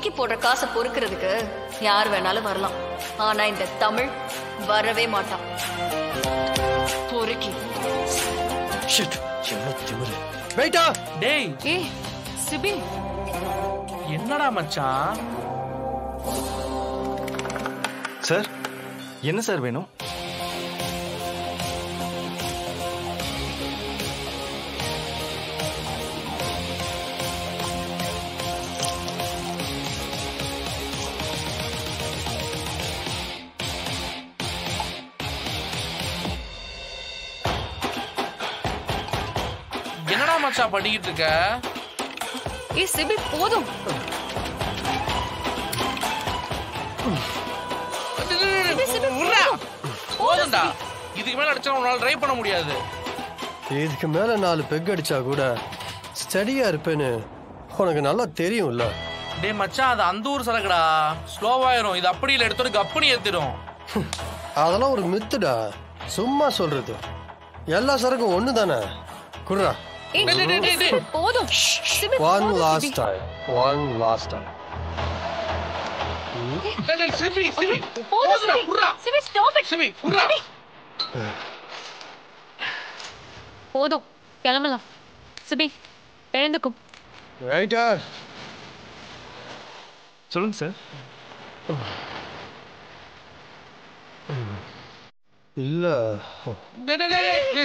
தூக்கி போடுற காசை பொறுக்கிறதுக்கு யார் வேணாலும் வரலாம். ஆனா இந்த தமிழ் வரவே மாட்டான். பொறுக்கி. ஷிட், என்ன திமிரு. வெயிட்டா. டேய். ஏய் சிபி. என்னடா மச்சான்? சார், என்ன சார் வேணும்? என்னடா மச்சான் படிக்கிட்டு இருக்க? ஏய் சிபி போதும். போதும்டா. இதுக்கு மேல அடிச்சா உன்னால ட்ரை பண்ண முடியாது. இதுக்கு மேல 4 பெக் அடிச்சா கூட ஸ்டடியா இருப்பேன்னு உனக்கு நல்லா தெரியும்ல. டேய் மச்சான், அது அந்த ஊர் சரக்குடா. ஸ்லோவாயிரும். இது அப்படி இல்லை, எடுத்தோட கப்புனி ஏத்திடும். அதெல்லாம் ஒரு மித்துடா, சும்மா சொல்றது. எல்லா சரக்கும் ஒண்ணு தானே. குடுறா. போதும். One last time. One last time. போதும், கிளம்பலாம். சிபி எழுந்துக்கும். ரைட்டா. சொல்லுங்க சார். இல்ல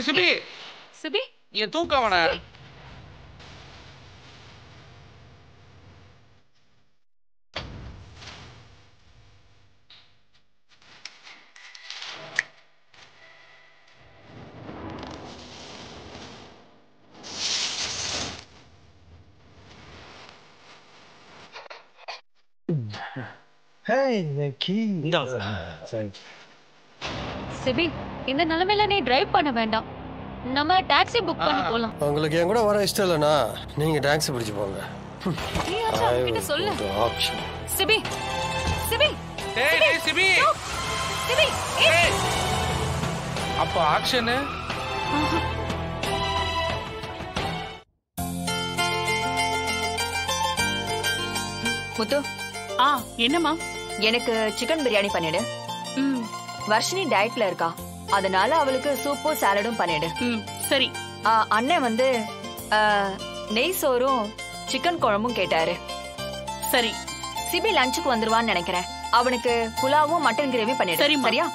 சிபி சிபி என் தூக்கம் அவன. சிபி, இந்த நிலைமையில நீ டிரைவ் பண்ண வேண்டாம். நம்ம டாக்ஸி புக் பண்ணி போலாம். உங்களுக்கு என் கூட வர இஷ்டம் இல்லைன்னா நீங்க டாக்ஸி பிடிச்சு போங்க. நீ அவங்கிட்ட சொல்லு. சிபி சிபி டேய் சிபி சிபி. அப்ப ஆக்ஷன். முத்து. என்னம்மா? எனக்கு சிக்கன் பிரியாணி பண்ணிடு. வர்ஷினி டயட்ல இருக்கா, அதனால அவளுக்கு சூப்பும் சாலடும் பண்ணிடு. சரி. அண்ணன் வந்து நெய் சோறும் சிக்கன் குழம்பும் கேட்டாரு. சரி. சிபி லஞ்சுக்கு வந்துருவான்னு நினைக்கிறேன். அவனுக்கு புலாவும் மட்டன் கிரேவி பண்ணிடு. சரியா?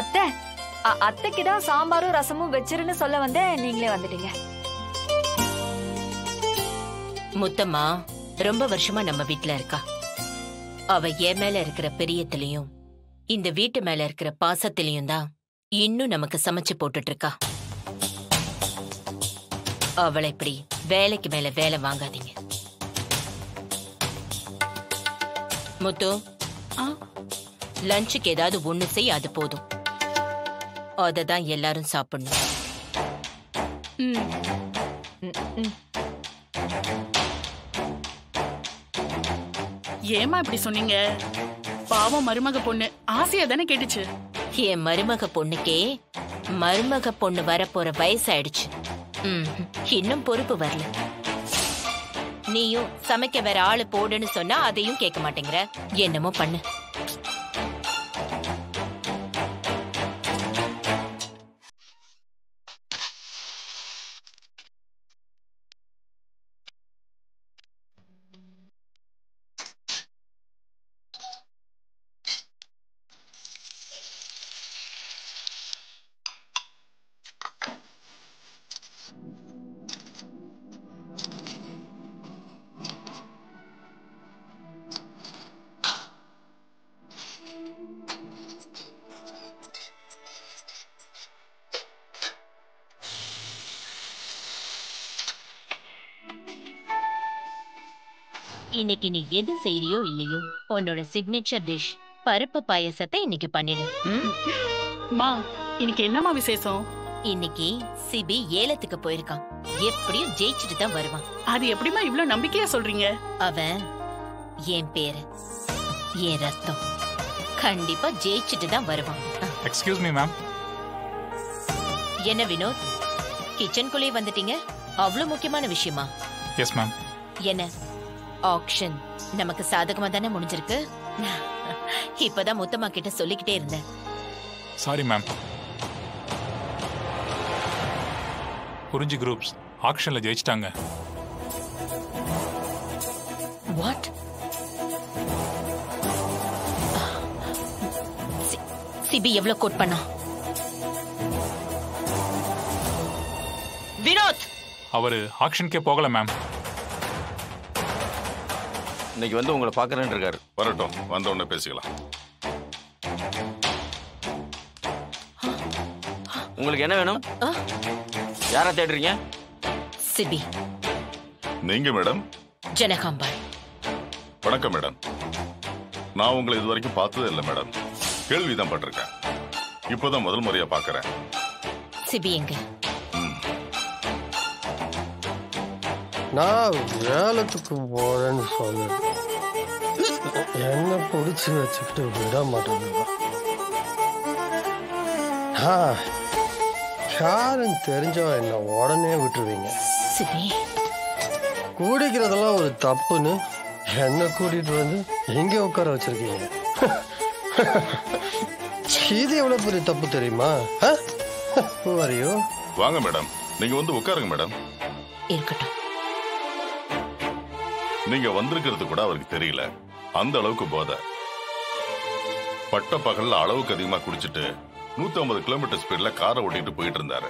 அத்தை, அத்தைக்கு தான் சாம்பாரும் ரசமும் வச்சிருன்னு சொல்ல வந்தேன், நீங்களே வந்துட்டீங்க. முத்தம்மா ரொம்ப வருஷமா நம்ம வீட்டுல இருக்கா. அவ என் மேல இருக்கிற பிரியத்திலையும் இந்த வீட்டு மேல இருக்கிற பாசத்திலையும் தான் இன்னும் நமக்கு சமைச்சு போட்டுட்டு இருக்கா. அவளை இப்படி வேலைக்கு மேல வேலை வாங்காதீங்க. முத்து, லஞ்சுக்கு ஏதாவது ஒண்ணு செய், அது போதும். அததான் எல்லாரும் சாப்பிடணும். ஏமா இப்படி சொன்னீங்க? பாவம் மருமக பொண்ணு ஆசையா தானே கேட்டுச்சு. என் மருமக பொண்ணுக்கே மருமக பொண்ணு வரப்போற வயசாயிடுச்சு. இன்னும் பொறுப்பு வரல. நீயும் சமைக்க வேற ஆளு போடுன்னு சொன்னா அதையும் கேட்க மாட்டேங்கிற. என்னமோ பண்ணு. இன்னைக்கு நீ எது செய்யறியோ இல்லையோ, உன்னோட சிக்னேச்சர் டிஷ் பருப்பு பாயசத்தை இன்னைக்கு பண்ணிடு. இன்னைக்கு என்னமா விசேஷம்? இன்னைக்கு சிபி ஏலத்துக்கு போயிருக்கான். எப்படியும் ஜெயிச்சுட்டு தான் வருவான். அது எப்படிமா இவ்வளவு நம்பிக்கையா சொல்றீங்க? அவன் என் பேரு, என் ரத்தம். கண்டிப்பா ஜெயிச்சுட்டு தான் வருவான். Excuse me ma'am. என்ன வினோத், கிச்சனுக்குள்ளே வந்துட்டீங்க? அவ்வளவு முக்கியமான விஷயமா? Yes ma'am. என்ன ஆக்ஷன் நமக்கு சாதகமா தானே முடிஞ்சிருக்கு. இப்பதான் முத்தம்மா கிட்ட சொல்லிக்கிட்டே இருந்தேன். Sorry ma'am. குறிஞ்சி குரூப்ஸ் ஆக்ஷன்ல ஜெயிச்சிட்டாங்க. வாட்? சிபி எவ்வளவு கோட் பண்ணா? வினோத் அவரு ஆக்ஷனுக்கே போகல மேம். இன்னைக்கு வந்து உங்களை பாக்குறேன்னு இருக்காரு. வரட்டும், வந்த உடனே பேசிக்கலாம். உங்களுக்கு என்ன வேணும்? யாரை தேடுறீங்க? சிபி. நீங்க மேடம்? ஜனகாம்பாள். வணக்கம் மேடம். நான் உங்களை இது வரைக்கும் பார்த்ததே இல்லை மேடம். கேள்விதான் பட்டிருக்கேன். இப்போதான் முதல் முறையா பாக்குறேன். சிபி எங்க? நான் வேலைக்கு போறேன்னு சொன்னேன். என்ன பிடிச்சி வச்சுக்கிட்டு விட மாட்டேங்க. யாருன்னு தெரிஞ்சவன் என்ன உடனே விட்டுருவீங்க. சிபி குடிக்கிறதெல்லாம் ஒரு தப்புன்னு என்ன கூட்டிட்டு வந்து எங்க உட்கார வச்சிருக்கீங்க. இது எவ்வளவு பெரிய தப்பு தெரியுமா? வரையோ வாங்க மேடம், நீங்க வந்து உட்காருங்க மேடம். இருக்கட்டும். நீங்க வந்திருக்கிறது கூட அவருக்கு தெரியல. அந்த அளவுக்கு போதை. பட்ட பகல்ல அளவுக்கு அதிகமா குடிச்சிட்டு 150 கிலோமீட்டர் ஸ்பீட்ல காரை ஓட்டிட்டு போயிட்டு இருந்தாரு.